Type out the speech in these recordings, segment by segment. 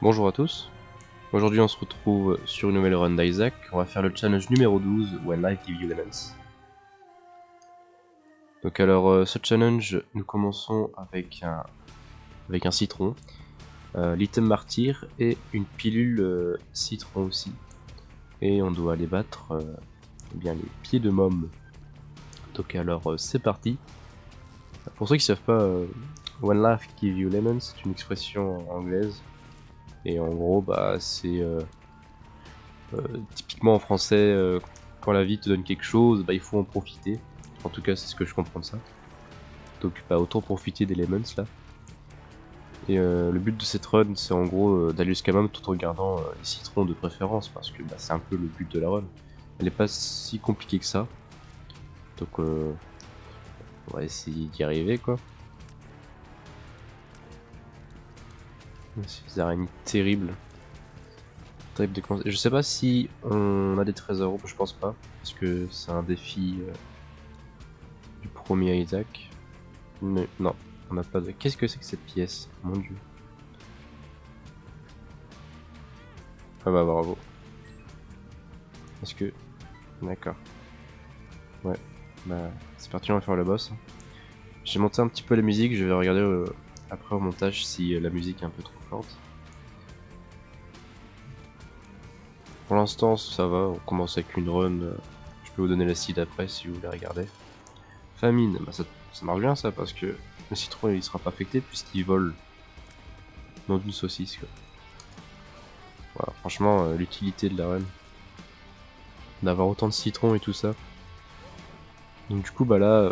Bonjour à tous, aujourd'hui on se retrouve sur une nouvelle run d'Isaac. On va faire le challenge numéro 12, When Life Gives You Lemons. Donc alors ce challenge, nous commençons avec un citron, l'item martyr et une pilule citron aussi. Et on doit aller battre bien les pieds de môme. Donc alors c'est parti. Pour ceux qui ne savent pas, When Life Gives You Lemons, c'est une expression anglaise. Et en gros, bah, c'est typiquement en français, quand la vie te donne quelque chose, bah, il faut en profiter. En tout cas, c'est ce que je comprends de ça. Donc, bah, autant profiter des lemons là. Et le but de cette run, c'est en gros d'aller jusqu'à même tout en regardant les citrons de préférence, parce que bah, c'est un peu le but de la run. Elle est pas si compliquée que ça. Donc, on va essayer d'y arriver quoi. Ces araignées terribles. Je sais pas si on a des trésors, je pense pas, parce que c'est un défi du premier Isaac. Mais non, on n'a pas de... Qu'est-ce que c'est que cette pièce? Mon dieu. Ah bah bravo. Est-ce que... D'accord. Ouais, bah c'est parti, on va faire le boss. J'ai monté un petit peu la musique, je vais regarder après au montage si la musique est un peu trop forte. Pour l'instant ça va, on commence avec une run, je peux vous donner la seed après si vous voulez regarder. Famine, bah ça marche bien ça parce que le citron il sera pas affecté puisqu'il vole dans une saucisse quoi. Voilà, franchement l'utilité de la run, d'avoir autant de citron et tout ça. Donc du coup bah là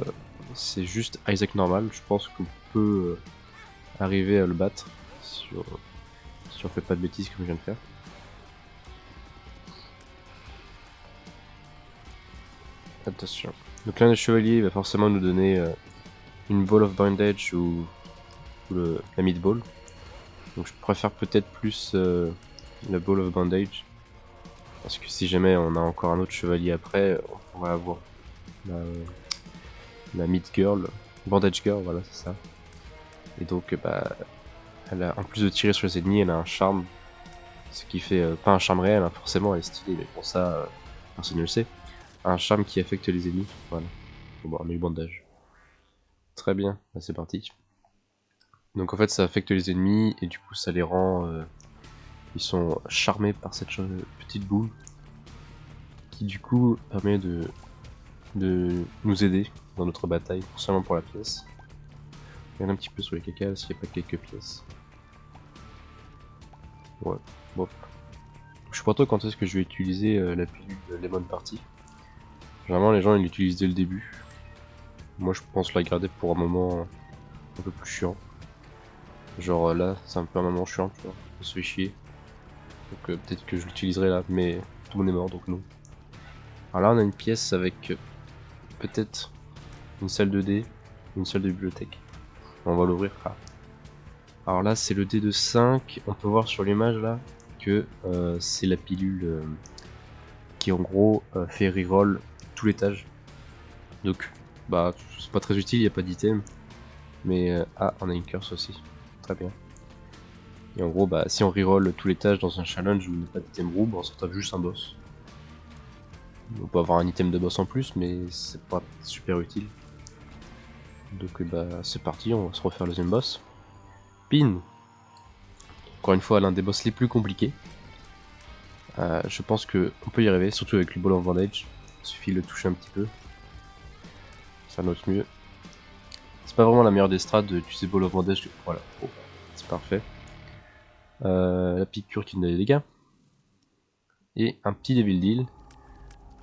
c'est juste Isaac normal, je pense qu'on peut arriver à le battre si on fait pas de bêtises comme je viens de faire. Attention. Donc l'un des chevaliers va forcément nous donner une ball of bandage ou la mid-ball. Donc je préfère peut-être plus la ball of bandage. Parce que si jamais on a encore un autre chevalier après, on pourrait avoir la mid-girl, bandage girl, voilà c'est ça. Et donc bah, elle a, en plus de tirer sur les ennemis, elle a un charme. Ce qui fait, pas un charme réel, hein, forcément elle est stylée, mais pour ça, personne ne le sait. Un charme qui affecte les ennemis, voilà. Bon, on a eu bandage. Très bien, bah, c'est parti. Donc en fait ça affecte les ennemis et du coup ça les rend... ils sont charmés par cette petite boule qui du coup permet de nous aider dans notre bataille, seulement pour la pièce. Regarde un petit peu sur les cacas s'il n'y a pas quelques pièces. Ouais, bon. Je sais pas trop quand est-ce que je vais utiliser la pilule de Lemon Party. Généralement les gens ils l'utilisent dès le début. Moi je pense la garder pour un moment un peu plus chiant. Genre là c'est un peu un moment chiant, tu vois, on se fait chier. Donc peut-être que je l'utiliserai là, mais tout le monde est mort donc non. Alors là on a une pièce avec peut-être une salle de dés, une salle de bibliothèque. On va l'ouvrir. Ah. Alors là c'est le dé de 5, on peut voir sur l'image là que c'est la pilule qui en gros fait reroll tout l'étage. Donc bah c'est pas très utile, il n'y a pas d'item. Mais ah on a une curse aussi, très bien. Et en gros bah si on reroll tout l'étage dans un challenge où il n'y a pas d'item room, on se retrouve juste un boss. On peut avoir un item de boss en plus mais c'est pas super utile. Donc bah c'est parti, on va se refaire le deuxième boss. Pin. Encore une fois l'un des boss les plus compliqués. Je pense qu'on peut y arriver, surtout avec le ball of bandage. Il suffit de le toucher un petit peu. Ça note mieux. C'est pas vraiment la meilleure des strats d'utiliser ball of bandage. Voilà, oh, c'est parfait. La piqûre qui donne des dégâts. Et un petit Devil Deal.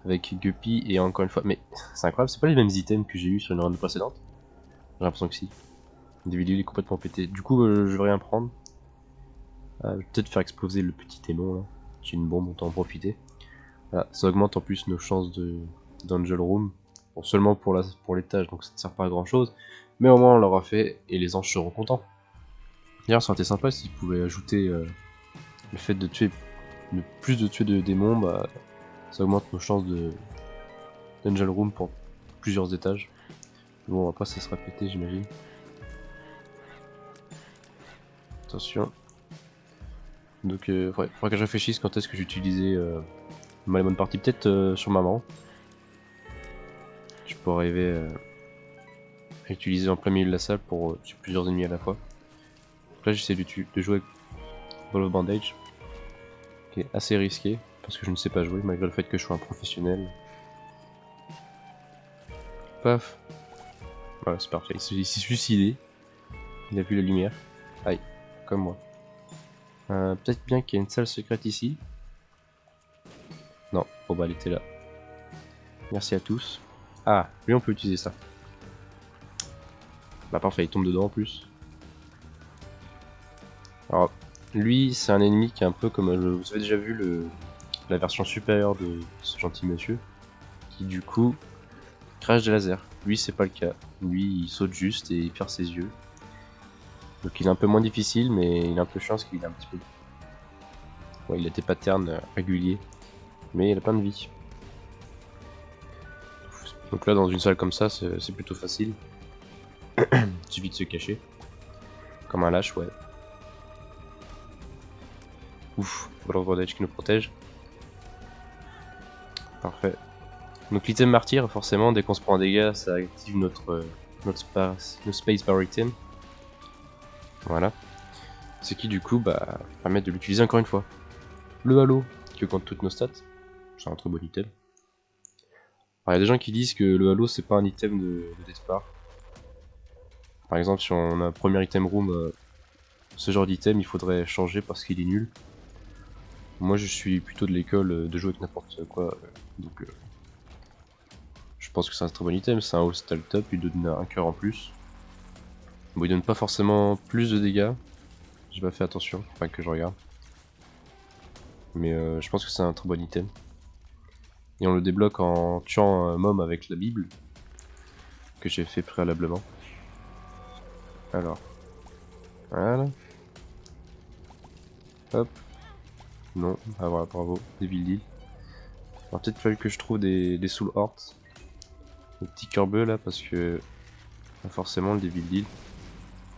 Avec Guppy et encore une fois. Mais c'est incroyable, c'est pas les mêmes items que j'ai eu sur une run précédente. J'ai l'impression que si. Devil Deal est complètement pété. Du coup, je vais rien prendre. Je vais peut-être faire exploser le petit démon là. J'ai une bombe, autant en profiter. Voilà, ça augmente en plus nos chances de d'Angel Room. Bon, seulement pour l'étage, donc ça ne sert pas à grand chose. Mais au moins on l'aura fait et les anges seront contents. D'ailleurs, ça aurait été sympa s'ils pouvaient ajouter le fait de tuer plus de tuer de démons, bah, ça augmente nos chances d'Angel Room pour plusieurs étages. Bon, après ça sera pété, j'imagine. Attention. Donc faudrait que je réfléchisse quand est-ce que j'utilisais ma Lemon Party. Peut-être sur maman. Je peux arriver à utiliser en plein milieu de la salle pour tuer plusieurs ennemis à la fois. Donc là j'essaie de jouer avec Ball of Bandage, qui est assez risqué parce que je ne sais pas jouer malgré le fait que je sois un professionnel. Paf. Voilà, c'est parfait. Il s'est suicidé. Il a vu la lumière. Aïe, comme moi. Peut-être bien qu'il y a une salle secrète ici. Non, bon bah elle était là. Merci à tous. Ah, lui on peut utiliser ça. Bah parfait, il tombe dedans en plus. Alors, lui c'est un ennemi qui est un peu comme... Vous avez déjà vu la version supérieure de ce gentil monsieur. Qui du coup crache des lasers. Lui c'est pas le cas. Lui il saute juste et il perd ses yeux. Donc il est un peu moins difficile mais il a un peu chance qu'il a un petit peu... Ouais, il a des patterns réguliers. Mais il a plein de vie. Donc là dans une salle comme ça c'est plutôt facile. Il suffit de se cacher. Comme un lâche, ouais. Ouf, Ball of Bandage qui nous protège. Parfait. Donc l'item martyr, forcément, dès qu'on se prend un dégât, ça active notre space bar item. Voilà. Ce qui du coup permet de l'utiliser encore une fois. Le halo, qui augmente toutes nos stats. C'est un très bon item. Alors il y a des gens qui disent que le halo c'est pas un item de death bar. Par exemple si on a un premier item room, ce genre d'item il faudrait changer parce qu'il est nul. Moi je suis plutôt de l'école de jouer avec n'importe quoi, donc je pense que c'est un très bon item, c'est un hostile top, il donne un cœur en plus. Bon il donne pas forcément plus de dégâts, j'ai pas fait attention, enfin que je regarde. Mais je pense que c'est un très bon item. Et on le débloque en tuant un mom avec la bible, que j'ai fait préalablement. Alors, voilà. Hop. Non, ah voilà, bravo, Devil Deal. Alors peut-être fallu que je trouve des Soul Hearts. Des petits cœurs bleus là, parce que forcément le Devil Deal.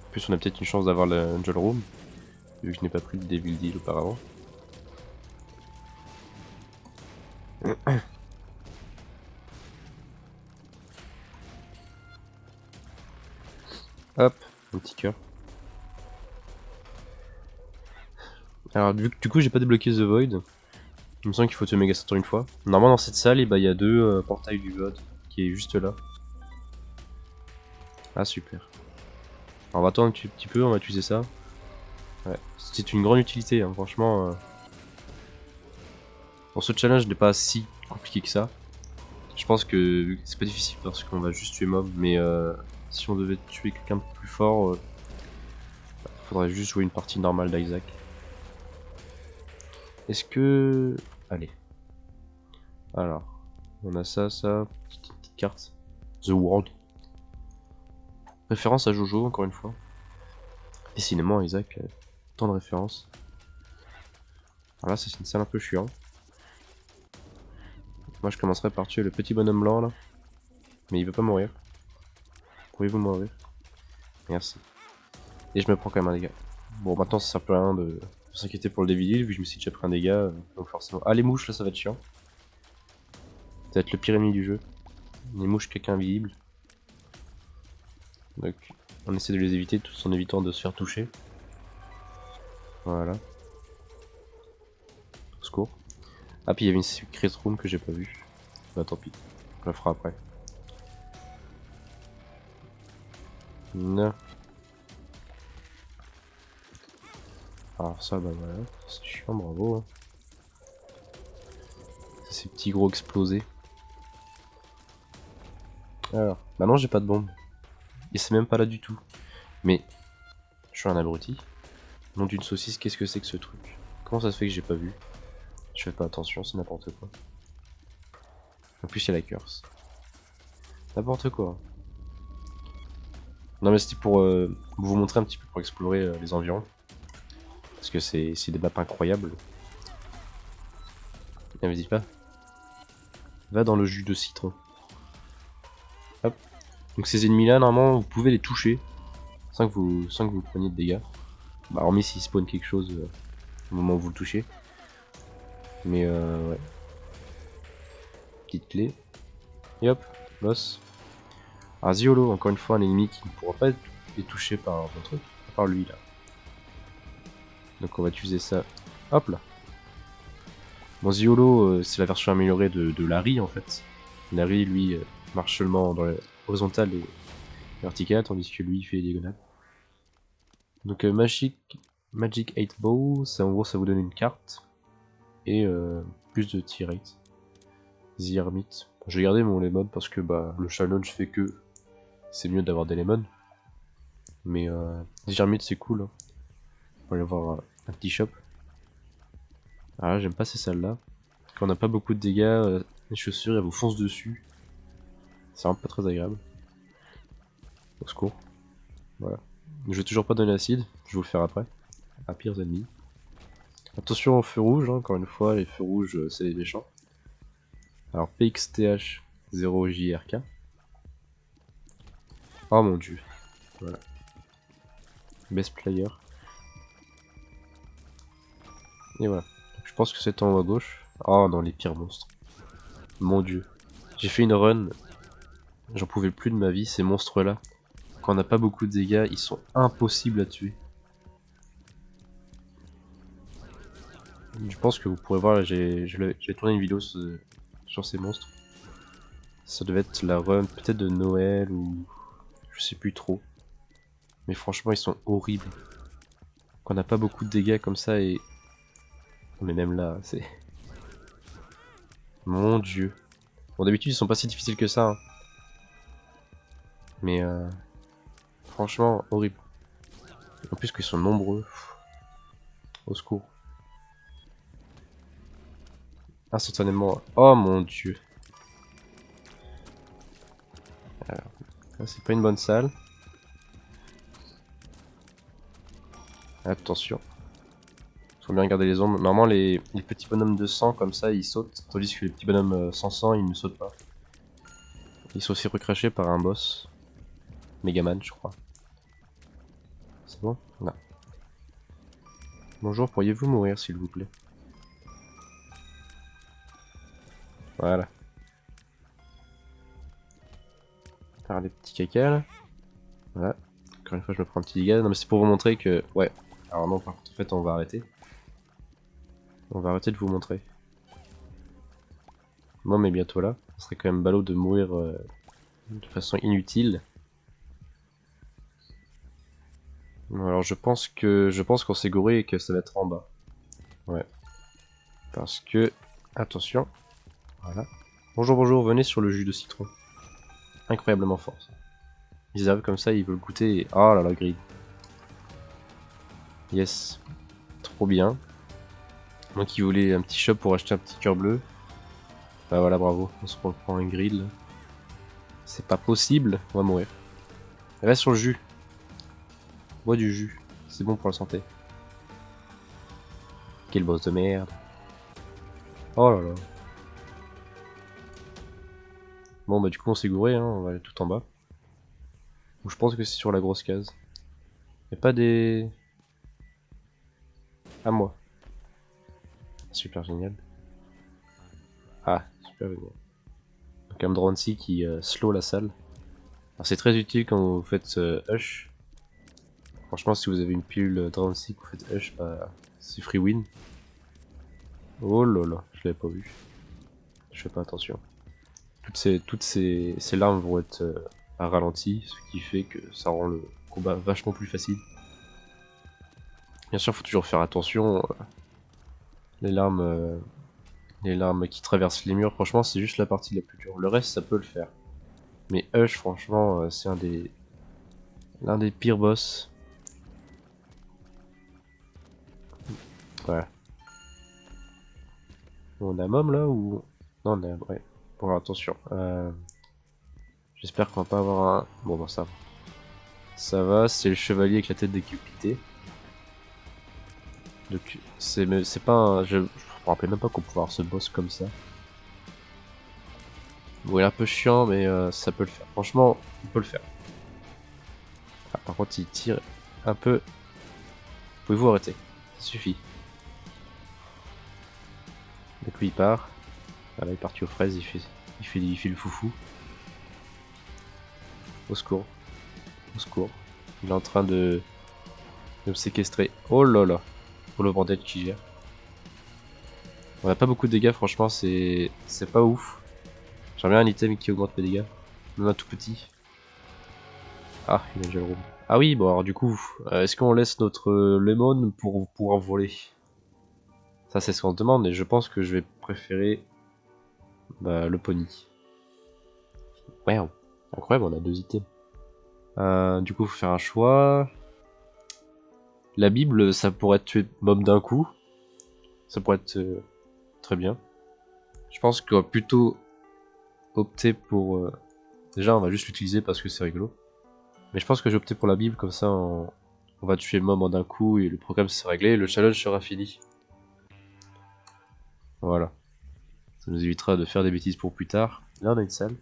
En plus on a peut-être une chance d'avoir l'Angel Room, vu que je n'ai pas pris de Devil Deal auparavant. Hop, un petit cœur. Alors du coup j'ai pas débloqué The Void. Il me semble qu'il faut tuer Mega Center une fois. Normalement dans cette salle, il y a deux portails du Void qui est juste là. Ah super. Alors, on va attendre un petit peu, on va utiliser ça. Ouais, c'est une grande utilité, hein, franchement. Pour ce challenge n'est pas si compliqué que ça. Je pense que c'est pas difficile parce qu'on va juste tuer mob, mais si on devait tuer quelqu'un de plus fort, faudrait juste jouer une partie normale d'Isaac. Est-ce que... Allez. Alors, on a ça, petite carte. The World. Référence à Jojo, encore une fois. Décidément, Isaac, tant de références. Alors là, c'est une salle un peu chiant. Moi, je commencerai par tuer le petit bonhomme blanc, là. Mais il veut pas mourir. Pourriez-vous mourir? Merci. Et je me prends quand même un dégât. Bon, maintenant, ça sert plus à rien de s'inquiéter pour le Devil Deal, vu que je me suis déjà pris un dégât. Donc forcément... Ah, les mouches, là, ça va être chiant. Ça va être le pire ennemi du jeu. Les mouches, quelqu'un invisible. Donc, on essaie de les éviter tout en évitant de se faire toucher. Voilà. Au secours. Ah, puis il y avait une secret room que j'ai pas vue. Bah, tant pis. On la fera après. Non. Alors ça, bah voilà. C'est chiant, bravo. Hein. Ça, ces petits gros explosés. Alors, bah non, j'ai pas de bombe. Et c'est même pas là du tout. Mais, je suis un abruti. Nom d'une saucisse, qu'est-ce que c'est que ce truc? Comment ça se fait que j'ai pas vu? Je fais pas attention, c'est n'importe quoi. En plus, il y a la curse. N'importe quoi. Non mais c'était pour vous montrer un petit peu, pour explorer les environs. Parce que c'est des maps incroyables. Ne me dis pas. Va dans le jus de citron. Hop. Donc ces ennemis là, normalement, vous pouvez les toucher sans que vous preniez de dégâts. Bah hormis s'ils spawnent quelque chose au moment où vous le touchez. Mais ouais. Petite clé. Et hop, boss. Un Ziolo, encore une fois un ennemi qui ne pourra pas être touché par un truc, à part lui là. Donc on va utiliser ça. Hop là. Bon, Ziolo, c'est la version améliorée de Larry en fait. Larry, lui, marche seulement dans la horizontale et verticale, tandis que lui, il fait les diagonales. Donc Magic 8 Bow, ça en gros ça vous donne une carte et plus de tir rate. The Hermit. J'ai gardé mon Lemon parce que bah le challenge fait que c'est mieux d'avoir des Lemons. Mais The Hermit c'est cool. Hein. On va aller voir un petit shop. Alors là j'aime pas ces salles là. Quand on n'a pas beaucoup de dégâts, les chaussures elles vous foncent dessus. C'est un peu très agréable. Au secours. Voilà. Je vais toujours pas donner l'acide, je vais vous le faire après. À pires ennemis. Attention aux feux rouges, hein, encore une fois, les feux rouges c'est les méchants. Alors PXTH 0JRK. Oh mon dieu. Voilà. Best player. Et voilà. Je pense que c'est en haut à gauche. Oh non, les pires monstres. Mon dieu. J'ai fait une run. J'en pouvais plus de ma vie, ces monstres là. Quand on n'a pas beaucoup de dégâts, ils sont impossibles à tuer. Je pense que vous pourrez voir, j'ai tourné une vidéo sur ces monstres. Ça devait être la run peut-être de Noël ou... je sais plus trop. Mais franchement ils sont horribles. Quand on n'a pas beaucoup de dégâts comme ça et... mais même là, c'est... Mon dieu. Bon d'habitude ils sont pas si difficiles que ça. Hein. Mais franchement horrible. En plus qu'ils sont nombreux. Au secours. Instantanément. Oh mon dieu. Alors, c'est pas une bonne salle. Attention. Faut bien regarder les ombres. Normalement les petits bonhommes de sang comme ça ils sautent. Tandis que les petits bonhommes sans sang ils ne sautent pas. Ils sont aussi recrachés par un boss. Megaman je crois. C'est bon? Non. Bonjour, pourriez-vous mourir s'il vous plaît? Voilà. Faire des petits caca là. Voilà. Encore une fois, je me prends un petit dégât. Non, mais c'est pour vous montrer que. Ouais. Alors, non, par contre, en fait, on va arrêter. On va arrêter de vous montrer. Moi, mais bientôt là. Ce serait quand même ballot de mourir de façon inutile. Bon, alors, je pense qu'on s'est gouré et que ça va être en bas. Ouais. Parce que. Attention. Voilà. Bonjour, bonjour, venez sur le jus de citron. Incroyablement fort. Ça. Ils arrivent comme ça, ils veulent goûter et... oh là là, grid. Yes. Trop bien. Moi qui voulais un petit shop pour acheter un petit cœur bleu. Bah voilà, bravo. On se reprend un grill. C'est pas possible. On va mourir. Reste sur le jus. Bois du jus. C'est bon pour la santé. Quel boss de merde. Oh là là. Bon bah du coup on s'est gouré, hein. On va aller tout en bas. Ou je pense que c'est sur la grosse case. Y'a pas des... à moi. Super génial. Ah, super génial. Donc un Drancy qui slow la salle. Alors c'est très utile quand vous faites Hush. Franchement si vous avez une pilule Drancy que vous faites Hush, bah c'est free win. Oh là là, je l'avais pas vu. Je fais pas attention. Toutes ces larmes vont être à ralenti, ce qui fait que ça rend le combat vachement plus facile. Bien sûr, faut toujours faire attention. Les larmes qui traversent les murs, franchement, c'est juste la partie la plus dure. Le reste, ça peut le faire. Mais Hush, franchement, c'est l'un des pires boss. Voilà. On a Mom là ou... non, on a... ouais. Bon, attention. J'espère qu'on va pas avoir un... bon, bah ça va. Ça va, c'est le chevalier avec la tête décapitée. Donc, c'est pas un... je me rappelais même pas qu'on pouvait avoir ce boss comme ça. Bon, il est un peu chiant, mais ça peut le faire. Franchement, on peut le faire. Ah, par contre, il tire un peu. Pouvez-vous arrêter? Ça suffit. Donc lui il part. Voilà, il est parti aux fraises, il fait le foufou. Au secours. Au secours. Il est en train de me séquestrer. Oh là là. Oh le bordel qui gère. On a pas beaucoup de dégâts, franchement, c'est pas ouf. J'aimerais bien un item qui augmente mes dégâts. Même un tout petit. Ah, il a déjà le room. Ah oui, bon alors du coup, est-ce qu'on laisse notre Lemon pour pouvoir voler? Ça c'est ce qu'on se demande, et je pense que je vais préférer le pony. Ouais, incroyable, on a 2 items. Du coup, faut faire un choix. La Bible, ça pourrait tuer Mob d'un coup. Ça pourrait être très bien. Je pense qu'on va plutôt opter pour... Déjà, on va juste l'utiliser parce que c'est rigolo. Mais je pense que j'ai opté pour la Bible, comme ça on va tuer Mob en d'un coup et le programme sera réglé, le challenge sera fini. Voilà. Ça nous évitera de faire des bêtises pour plus tard. Là on a une salle.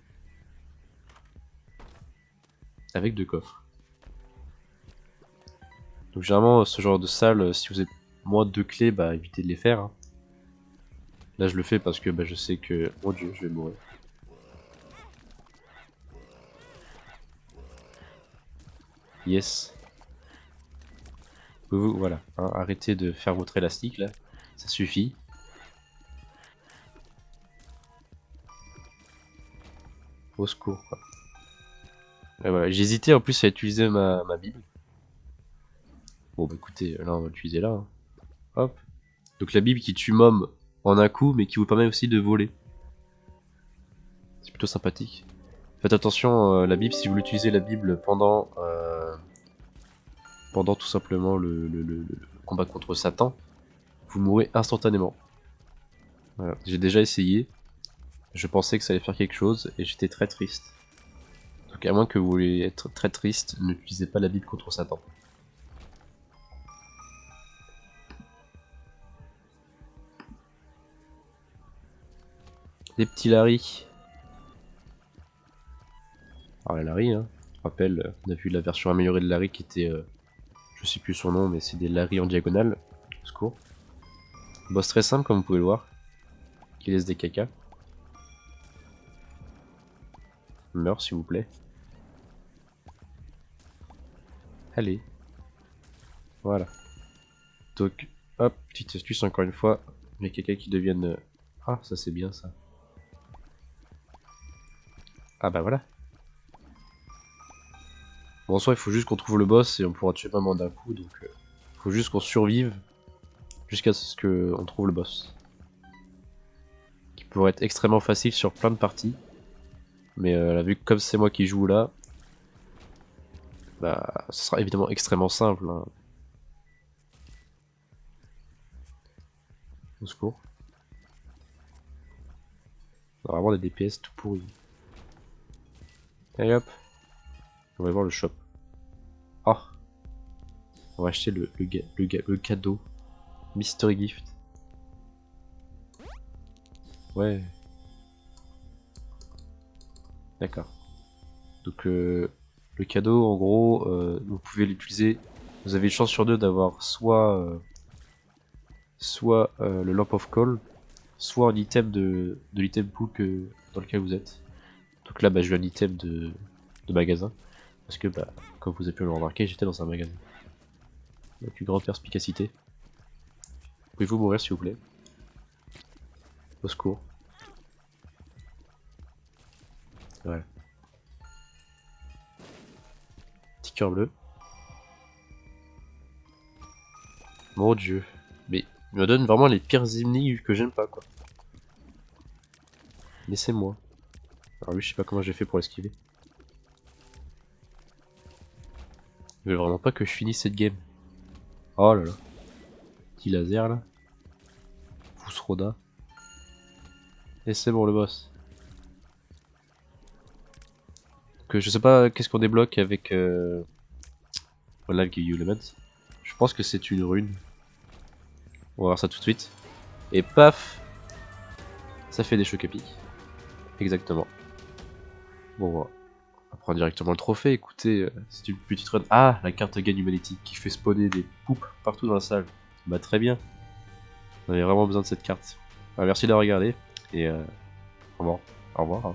Avec 2 coffres. Donc généralement ce genre de salle, si vous avez moins de 2 clés, évitez de les faire. Hein. Là je le fais parce que je sais que... Mon dieu, je vais mourir. Yes. Voilà, hein, arrêtez de faire votre élastique là. Ça suffit. Au secours quoi. Et voilà, j'hésitais en plus à utiliser ma Bible. Bon écoutez, là on va l'utiliser là. Hein. Hop. Donc la Bible qui tue Mom en un coup, mais qui vous permet aussi de voler. C'est plutôt sympathique. Faites attention, la Bible, si vous l'utilisez la Bible pendant tout simplement le combat contre Satan, vous mourrez instantanément. Voilà. J'ai déjà essayé, je pensais que ça allait faire quelque chose, et j'étais très triste. Donc à moins que vous voulez être très triste, n'utilisez pas la Bible contre Satan. Des petits Larry. Alors les Larry, hein, je rappelle, on a vu la version améliorée de Larry qui était, je sais plus son nom, mais c'est des Larry en diagonale. Au secours. Boss très simple comme vous pouvez le voir, qui laisse des caca. Meurs s'il vous plaît. Allez. Voilà. Donc, hop, petite astuce encore une fois. Les caca qui deviennent... Ah, ça c'est bien ça. Ah bah voilà. Bon, en soi, il faut juste qu'on trouve le boss et on pourra tuer maman d'un coup. Donc, il faut juste qu'on survive jusqu'à ce qu'on trouve le boss. Qui pourrait être extrêmement facile sur plein de parties. Mais vu que comme c'est moi qui joue là, ce sera évidemment extrêmement simple. Hein. Au secours. On va avoir des DPS tout pourris. Allez hop. On va voir le shop. Ah. On va acheter le cadeau. Mystery Gift. Ouais. D'accord. Donc le cadeau, en gros, vous pouvez l'utiliser. Vous avez une chance sur 2 d'avoir soit le Lamp of Call, soit un item de l'item pool dans lequel vous êtes. Donc là, je veux un item de magasin. Parce que, comme vous avez pu le remarquer, j'étais dans un magasin. Avec une grande perspicacité. Pouvez-vous mourir s'il vous plaît? Au secours. Voilà. Petit cœur bleu. Mon dieu. Mais il me donne vraiment les pires ennemis que j'aime pas quoi. Laissez-moi. Alors lui je sais pas comment j'ai fait pour l'esquiver. Il veut vraiment pas que je finisse cette game. Oh là là. Petit laser là. Roda. Et c'est bon le boss. Que je sais pas qu'est-ce qu'on débloque avec One Life Give You Lemons. Je pense que c'est une rune. On va voir ça tout de suite. Et paf, ça fait des chocs épiques. Exactement. Bon, on va prendre directement le trophée. Écoutez, c'est une petite run. Ah, la carte Gain Humanity qui fait spawner des poupes partout dans la salle. Bah très bien. On avait vraiment besoin de cette carte. Merci d'avoir regardé et au revoir. Au revoir.